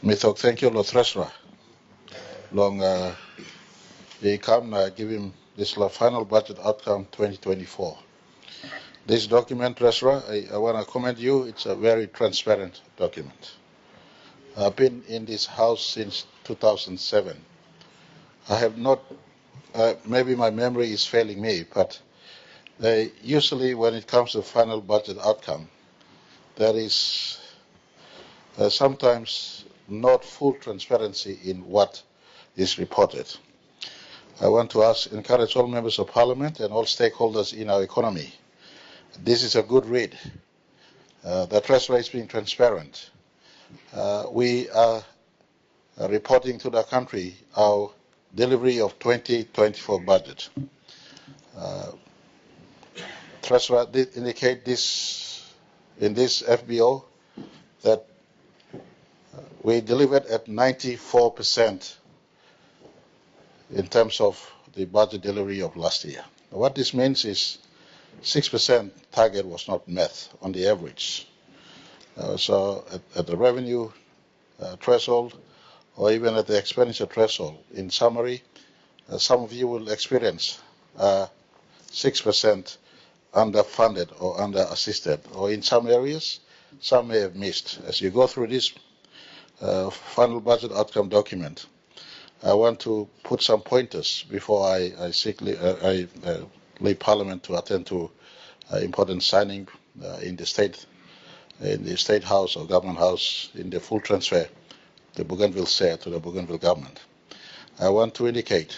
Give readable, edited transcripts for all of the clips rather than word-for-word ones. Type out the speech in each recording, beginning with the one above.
Mithok, thank you, Lord Treasurer. Long they come give him this final budget outcome 2024. This document, Treasurer, I want to commend you. It's a very transparent document. I've been in this House since 2007. I have not, maybe my memory is failing me, but usually when it comes to final budget outcome, there is sometimes not full transparency in what is reported. I want to encourage all members of parliament and all stakeholders in our economy. This is a good read. The Treasury is being transparent. We are reporting to the country our delivery of 2024 budget. Treasurer did indicate this in this FBO that we delivered at 94% in terms of the budget delivery of last year. What this means is 6% target was not met on the average. So at the revenue threshold or even at the expenditure threshold, in summary, some of you will experience 6% underfunded or under-assisted, or in some areas, some may have missed. As you go through this final budget outcome document, I want to put some pointers before I leave Parliament to attend to important signing in the State House or Government House in the full transfer the Bougainville share to the Bougainville government. I want to indicate,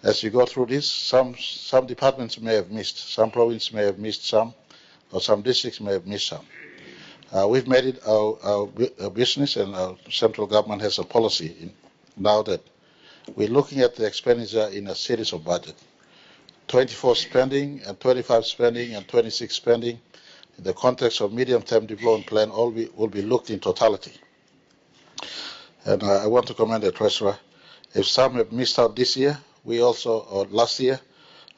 as you go through this, some departments may have missed, some provinces may have missed some, or some districts may have missed some. We've made it our business, and our central government has a policy now that we're looking at the expenditure in a series of budget. 24 spending and 25 spending and 26 spending in the context of medium-term development plan will be looked in totality. And I want to commend the Treasurer. If some have missed out this year, we also, or last year,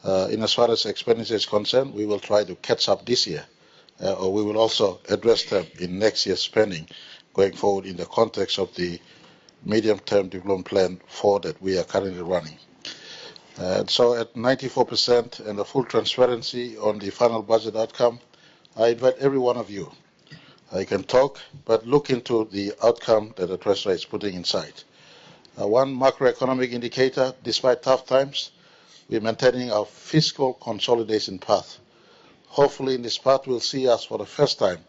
in as far as expenditure is concerned, we will try to catch up this year, or we will also address them in next year's spending going forward in the context of the medium-term development plan 4 that we are currently running. So at 94% and the full transparency on the final budget outcome, I invite every one of you. You can talk, but look into the outcome that the Treasurer is putting inside. One macroeconomic indicator, despite tough times, we're maintaining our fiscal consolidation path. Hopefully in this path we'll see us for the first time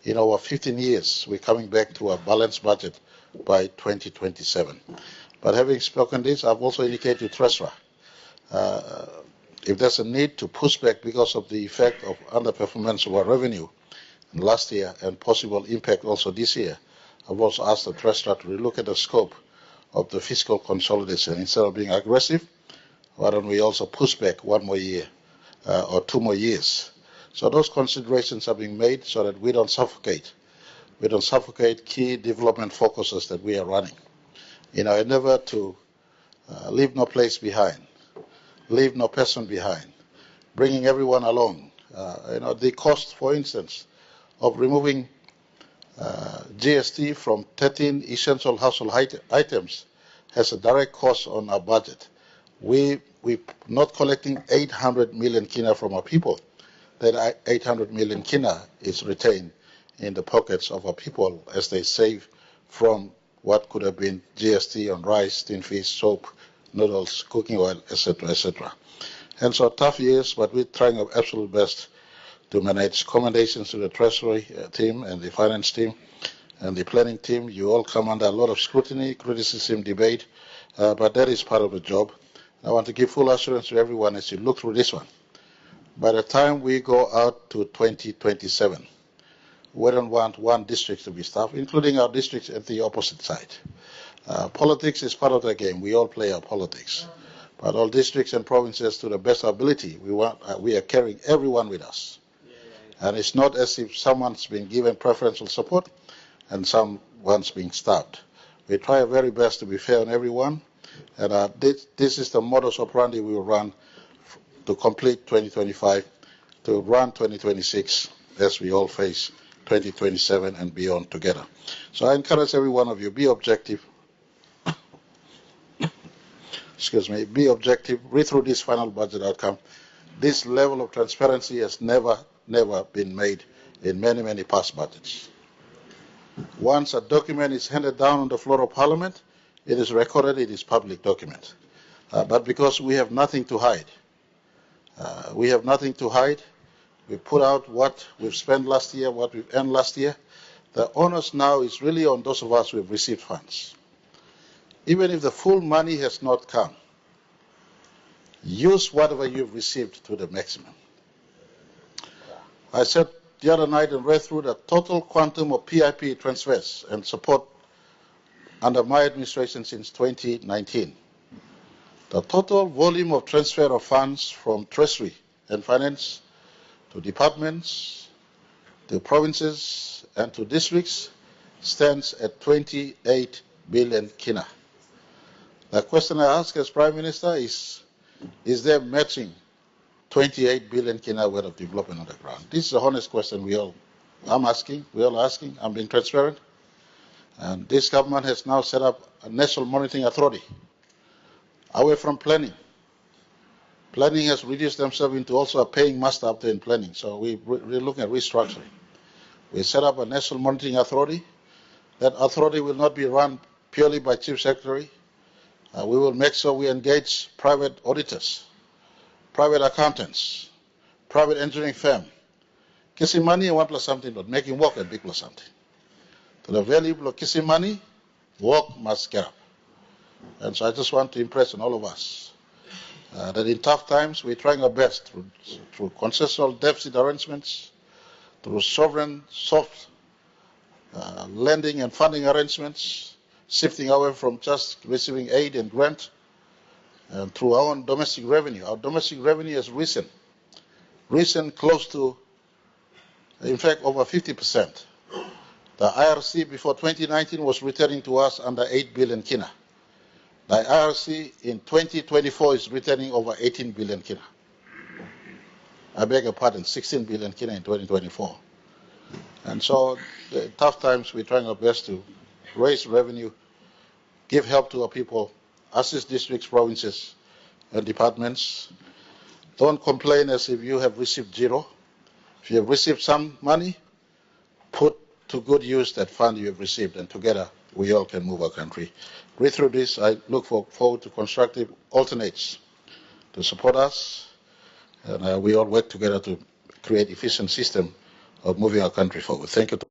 in over 15 years, we're coming back to a balanced budget by 2027. But having spoken this, I've also indicated to Treasurer, if there's a need to push back because of the effect of underperformance of our revenue last year and possible impact also this year, I've also asked the Treasurer to relook at the scope of the fiscal consolidation. Instead of being aggressive, why don't we also push back 1 more year or 2 more years? So those considerations are being made so that we don't suffocate. We don't suffocate key development focuses that we are running in our endeavor to leave no place behind, leave no person behind, bringing everyone along. The cost, for instance, of removing GST from 13 essential household items has a direct cost on our budget. We're not collecting 800 million kina from our people. That 800 million kina is retained in the pockets of our people as they save from what could have been GST on rice, tin fish, soap, noodles, cooking oil, etc., etc. And so tough years, but we're trying our absolute best to manage. Commendations to the Treasury team and the finance team and the planning team. You all come under a lot of scrutiny, criticism, debate, but that is part of the job. I want to give full assurance to everyone as you look through this one. By the time we go out to 2027, we don't want one district to be staffed, including our districts at the opposite side. Politics is part of the game. We all play our politics. But all districts and provinces, to the best ability, we are carrying everyone with us. And it's not as if someone's been given preferential support and someone's being stabbed. We try our very best to be fair on everyone. And this is the modus operandi we will run to complete 2025, to run 2026 as we all face 2027 and beyond together. So I encourage every one of you, be objective. Excuse me, be objective, read through this final budget outcome. This level of transparency has never been made in many past budgets. Once a document is handed down on the floor of Parliament, it is recorded, it is public document. But because we have nothing to hide, we put out what we've spent last year, what we've earned last year. The onus now is really on those of us who have received funds. Even if the full money has not come, use whatever you've received to the maximum. I said the other night and read through the total quantum of PIP transfers and support under my administration since 2019. The total volume of transfer of funds from Treasury and Finance to departments, to provinces and to districts stands at 28 billion kina. The question I ask as Prime Minister is there matching 28 billion kina worth of development on the ground? This is a honest question we all are asking, I'm being transparent. And this government has now set up a National Monitoring Authority away from planning. Planning has reduced themselves into also a paying master up there in planning. So we're looking at restructuring. We set up a National Monitoring Authority. That authority will not be run purely by Chief Secretary. We will make sure we engage private auditors, private accountants, private engineering firm. Kissing money and 1 plus something, but making work at big plus something. To the value of kissing money, work must get up. And so I just want to impress on all of us that in tough times we're trying our best through concessional deficit arrangements, through sovereign soft lending and funding arrangements, shifting away from just receiving aid and grant, and through our own domestic revenue. Our domestic revenue has risen close to, in fact, over 50%. The IRC before 2019 was returning to us under 8 billion kina. The IRC in 2024 is returning over 18 billion kina. I beg your pardon, 16 billion kina in 2024. And so, the tough times, we're trying our best to raise revenue, give help to our people, assist districts, provinces, and departments. Don't complain as if you have received zero. If you have received some money, put to good use that fund you have received, and together we all can move our country. Read through this. I look forward to constructive alternates to support us, and we all work together to create efficient system of moving our country forward. Thank you.